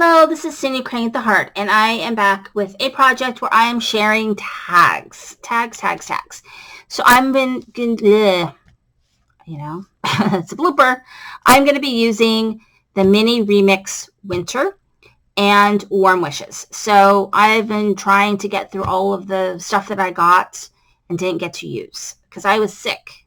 Hello, this is Cindy Crane at the Heart, and I am back with a project where I am sharing tags. Tags. So I've been, it's a blooper. I'm going to be using the Mini Remix Winter and Warm Wishes. So I've been trying to get through all of the stuff that I got and didn't get to use because I was sick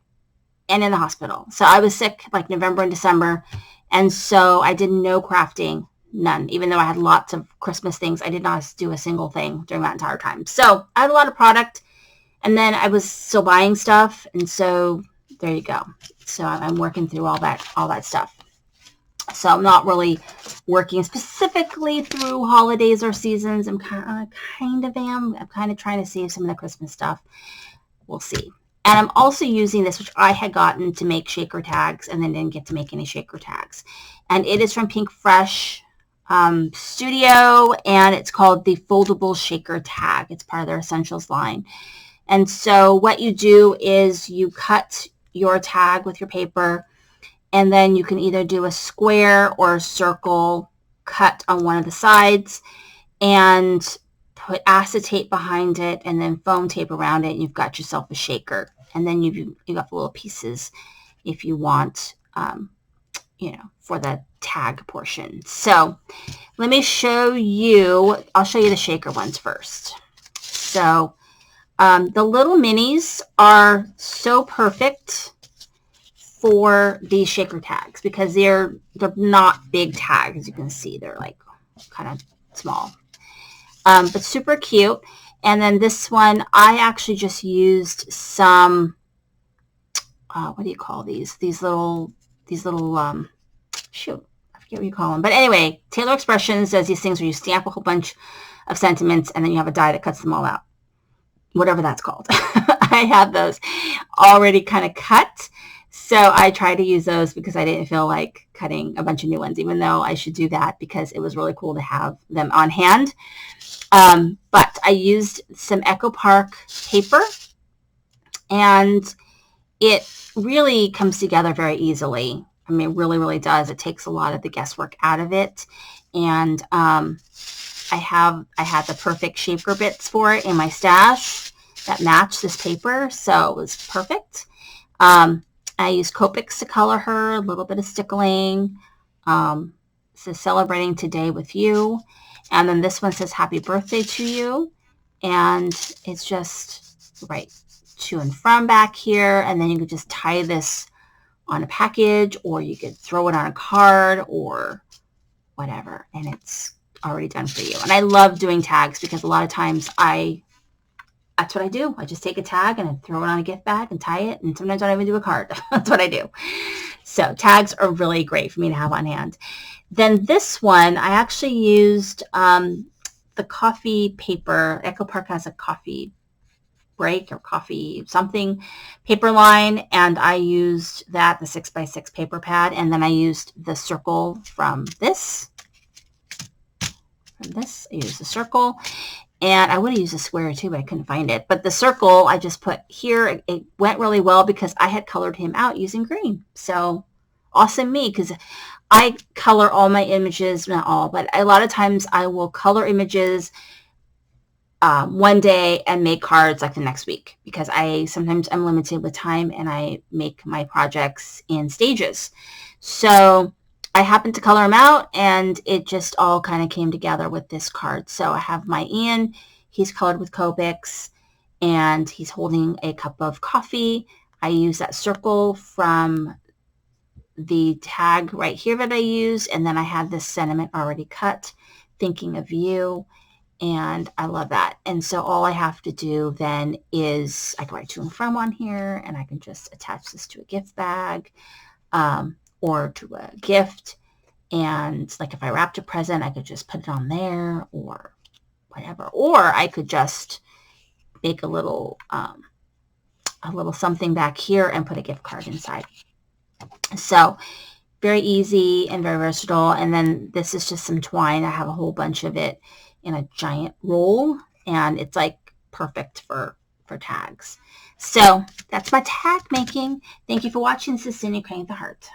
and in the hospital. So I was sick like November and December, and so I did no crafting. None. Even though I had lots of Christmas things, I did not do a single thing during that entire time. So I had a lot of product, and then I was still buying stuff, and so there you go. So I'm working through all that stuff. So I'm not really working specifically through holidays or seasons. I'm kind of trying to save some of the Christmas stuff. We'll see. And I'm also using this, which I had gotten to make shaker tags and then didn't get to make any shaker tags. And it is from Pink Fresh Studio, and it's called the Foldable Shaker Tag. It's part of their Essentials line. And so what you do is you cut your tag with your paper, and then you can either do a square or a circle cut on one of the sides and put acetate behind it and then foam tape around it, and you've got yourself a shaker. And then you got little pieces if you want, for the tag portion. So let me show you, I'll show you the shaker ones first. So the little minis are so perfect for these shaker tags because they're not big tags. As you can see, they're like kind of small, but super cute. And then this one, I actually just used some, what do you call these? These little, shoot, I forget what you call them. But anyway, Taylor Expressions does these things where you stamp a whole bunch of sentiments and then you have a die that cuts them all out. Whatever that's called. I have those already kind of cut. So I try to use those because I didn't feel like cutting a bunch of new ones, even though I should do that because it was really cool to have them on hand. But I used some Echo Park paper, and it really comes together very easily. I mean, it really, really does. It takes a lot of the guesswork out of it. And I had the perfect shaker bits for it in my stash that matched this paper, so it was perfect. I used Copics to color her, a little bit of stickling. So celebrating today with you. And then this one says happy birthday to you. And it's just right to and from back here. And then you could just tie this on a package, or you could throw it on a card or whatever. And it's already done for you. And I love doing tags because a lot of times that's what I do. I just take a tag and I throw it on a gift bag and tie it. And sometimes I don't even do a card. That's what I do. So tags are really great for me to have on hand. Then this one, I actually used the coffee paper. Echo Park has a coffee break or coffee something paper line, and I used that, the 6x6 paper pad, and then I used the circle from this. I used the circle, and I would have used a square too, but I couldn't find it. But the circle I just put here. It went really well because I had colored him out using green. So awesome me, because I color all my images, not all, but a lot of times I will color images one day and make cards like the next week, because sometimes I'm limited with time and I make my projects in stages. So I happened to color them out, and it just all kind of came together with this card. So I have my Ian, he's colored with Copics, and he's holding a cup of coffee. I use that circle from the tag right here that I used, and then I had this sentiment already cut, thinking of you, and I love that. And so all I have to do then is I can write to and from on here, and I can just attach this to a gift bag or to a gift. And like if I wrapped a present, I could just put it on there or whatever. Or I could just make a little something back here and put a gift card inside. So very easy and very versatile. And then this is just some twine. I have a whole bunch of it in a giant roll, and it's like perfect for tags. So that's my tag making. Thank you for watching. This is Cindy Crane at the Heart.